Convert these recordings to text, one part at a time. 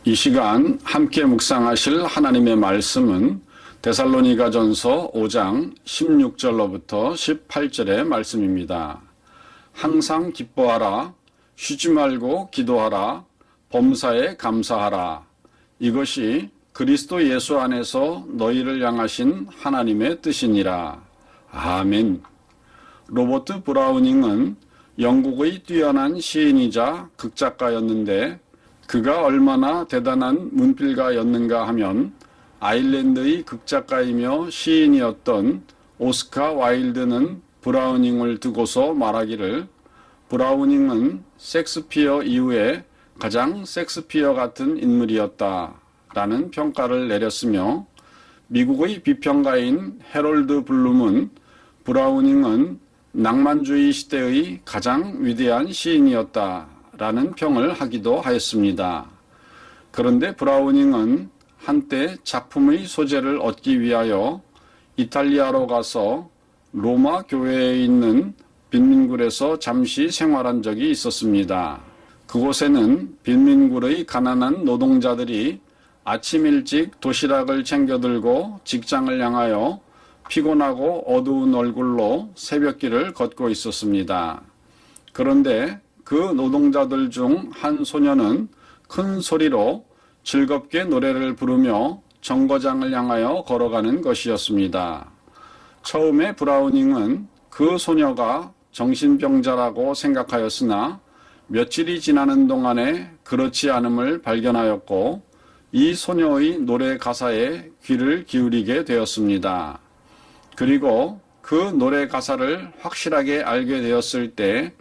이 시간 함께 묵상하실 하나님의 말씀은 데살로니가전서 5장 16절로부터 18절의 말씀입니다. 항상 기뻐하라, 쉬지 말고 기도하라, 범사에 감사하라. 이것이 그리스도 예수 안에서 너희를 향하신 하나님의 뜻이니라. 아멘. 로버트 브라우닝은 영국의 뛰어난 시인이자 극작가였는데 그가 얼마나 대단한 문필가였는가 하면 아일랜드의 극작가이며 시인이었던 오스카 와일드는 브라우닝을 두고서 말하기를 브라우닝은 섹스피어 이후에 가장 섹스피어 같은 인물이었다 라는 평가를 내렸으며 미국의 비평가인 해롤드 블룸은 브라우닝은 낭만주의 시대의 가장 위대한 시인이었다 라는 평을 하기도 하였습니다. 그런데 브라우닝은 한때 작품의 소재를 얻기 위하여 이탈리아로 가서 로마 교회에 있는 빈민굴에서 잠시 생활한 적이 있었습니다. 그곳에는 빈민굴의 가난한 노동자들이 아침 일찍 도시락을 챙겨들고 직장을 향하여 피곤하고 어두운 얼굴로 새벽길을 걷고 있었습니다. 그런데 그 노동자들 중 한 소녀는 큰 소리로 즐겁게 노래를 부르며 정거장을 향하여 걸어가는 것이었습니다. 처음에 브라우닝은 그 소녀가 정신병자라고 생각하였으나 며칠이 지나는 동안에 그렇지 않음을 발견하였고 이 소녀의 노래 가사에 귀를 기울이게 되었습니다. 그리고 그 노래 가사를 확실하게 알게 되었을 때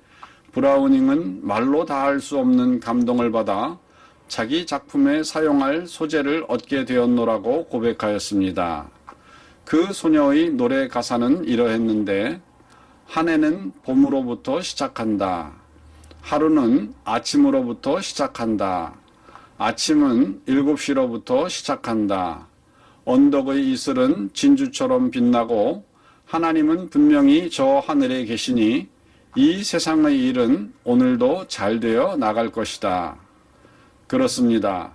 브라우닝은 말로 다할 수 없는 감동을 받아 자기 작품에 사용할 소재를 얻게 되었노라고 고백하였습니다. 그 소녀의 노래 가사는 이러했는데 한 해는 봄으로부터 시작한다. 하루는 아침으로부터 시작한다. 아침은 7시로부터 시작한다. 언덕의 이슬은 진주처럼 빛나고 하나님은 분명히 저 하늘에 계시니 이 세상의 일은 오늘도 잘 되어 나갈 것이다. 그렇습니다.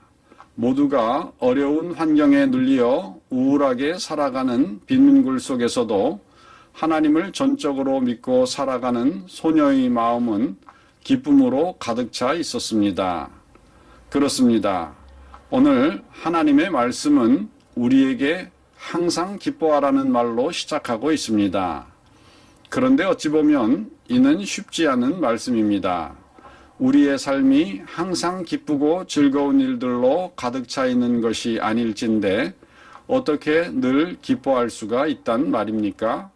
모두가 어려운 환경에 눌리어 우울하게 살아가는 빈민굴 속에서도 하나님을 전적으로 믿고 살아가는 소녀의 마음은 기쁨으로 가득 차 있었습니다. 그렇습니다. 오늘 하나님의 말씀은 우리에게 항상 기뻐하라는 말로 시작하고 있습니다. 그런데 어찌 보면 이는 쉽지 않은 말씀입니다. 우리의 삶이 항상 기쁘고 즐거운 일들로 가득 차 있는 것이 아닐진데 어떻게 늘 기뻐할 수가 있단 말입니까?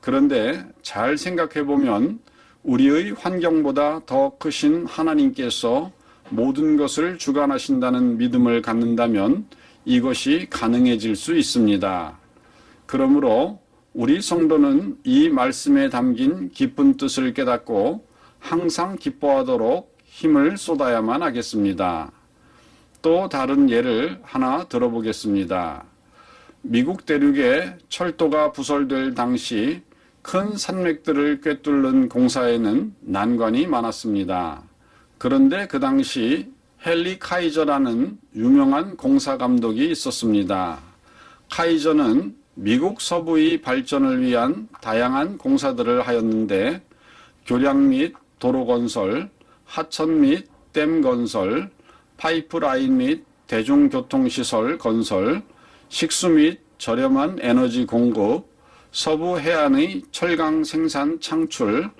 그런데 잘 생각해 보면 우리의 환경보다 더 크신 하나님께서 모든 것을 주관하신다는 믿음을 갖는다면 이것이 가능해질 수 있습니다. 그러므로 우리 성도는 이 말씀에 담긴 깊은 뜻을 깨닫고 항상 기뻐하도록 힘을 쏟아야만 하겠습니다. 또 다른 예를 하나 들어보겠습니다. 미국 대륙에 철도가 부설될 당시 큰 산맥들을 꿰뚫는 공사에는 난관이 많았습니다. 그런데 그 당시 헨리 카이저라는 유명한 공사 감독이 있었습니다. 카이저는 미국 서부의 발전을 위한 다양한 공사들을 하였는데 교량 및 도로 건설, 하천 및 댐 건설, 파이프라인 및 대중교통시설 건설, 식수 및 저렴한 에너지 공급, 서부 해안의 철강 생산 창출,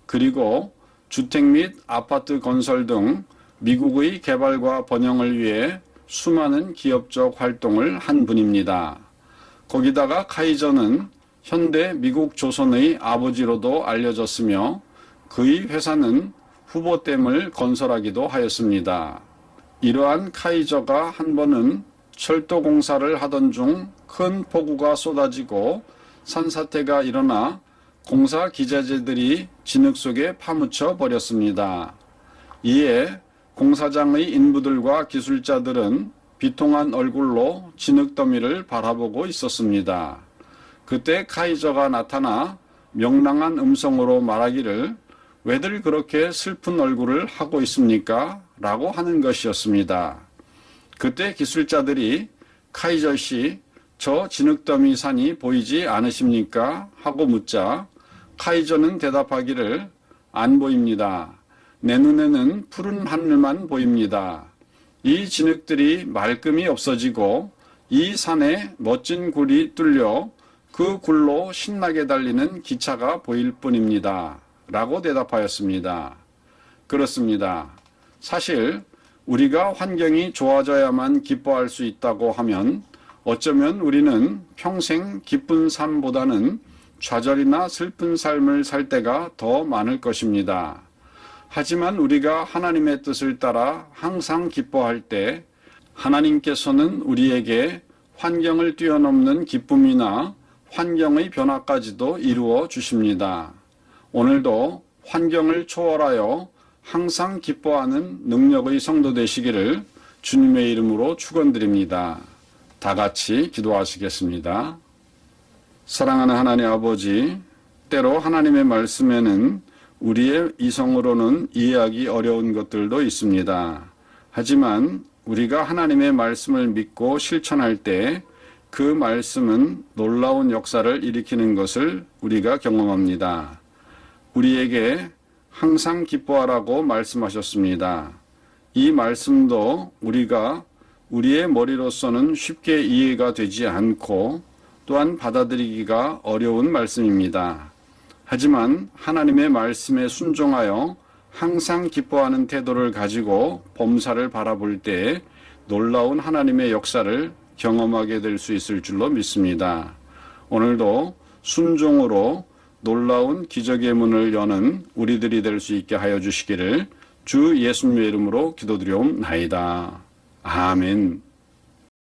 그리고 주택 및 아파트 건설 등 미국의 개발과 번영을 위해 수많은 기업적 활동을 한 분입니다. 거기다가 카이저는 현대 미국 조선의 아버지로도 알려졌으며 그의 회사는 후보댐을 건설하기도 하였습니다. 이러한 카이저가 한 번은 철도 공사를 하던 중 큰 폭우가 쏟아지고 산사태가 일어나 공사 기자재들이 진흙 속에 파묻혀 버렸습니다. 이에 공사장의 인부들과 기술자들은 비통한 얼굴로 진흙더미를 바라보고 있었습니다. 그때 카이저가 나타나 명랑한 음성으로 말하기를 왜들 그렇게 슬픈 얼굴을 하고 있습니까? 라고 하는 것이었습니다. 그때 기술자들이 카이저 씨, 저 진흙더미 산이 보이지 않으십니까? 하고 묻자 카이저는 대답하기를 안 보입니다. 내 눈에는 푸른 하늘만 보입니다. 이 진흙들이 말끔히 없어지고 이 산에 멋진 굴이 뚫려 그 굴로 신나게 달리는 기차가 보일 뿐입니다. 라고 대답하였습니다. 그렇습니다. 사실 우리가 환경이 좋아져야만 기뻐할 수 있다고 하면 어쩌면 우리는 평생 기쁜 삶보다는 좌절이나 슬픈 삶을 살 때가 더 많을 것입니다. 하지만 우리가 하나님의 뜻을 따라 항상 기뻐할 때 하나님께서는 우리에게 환경을 뛰어넘는 기쁨이나 환경의 변화까지도 이루어 주십니다. 오늘도 환경을 초월하여 항상 기뻐하는 능력의 성도 되시기를 주님의 이름으로 축원드립니다. 다 같이 기도하시겠습니다. 사랑하는 하나님 아버지, 때로 하나님의 말씀에는 우리의 이성으로는 이해하기 어려운 것들도 있습니다. 하지만 우리가 하나님의 말씀을 믿고 실천할 때 그 말씀은 놀라운 역사를 일으키는 것을 우리가 경험합니다. 우리에게 항상 기뻐하라고 말씀하셨습니다. 이 말씀도 우리가 우리의 머리로서는 쉽게 이해가 되지 않고 또한 받아들이기가 어려운 말씀입니다. 하지만 하나님의 말씀에 순종하여 항상 기뻐하는 태도를 가지고 범사를 바라볼 때 놀라운 하나님의 역사를 경험하게 될 수 있을 줄로 믿습니다. 오늘도 순종으로 놀라운 기적의 문을 여는 우리들이 될 수 있게 하여 주시기를 주 예수님의 이름으로 기도드리옵나이다. 아멘.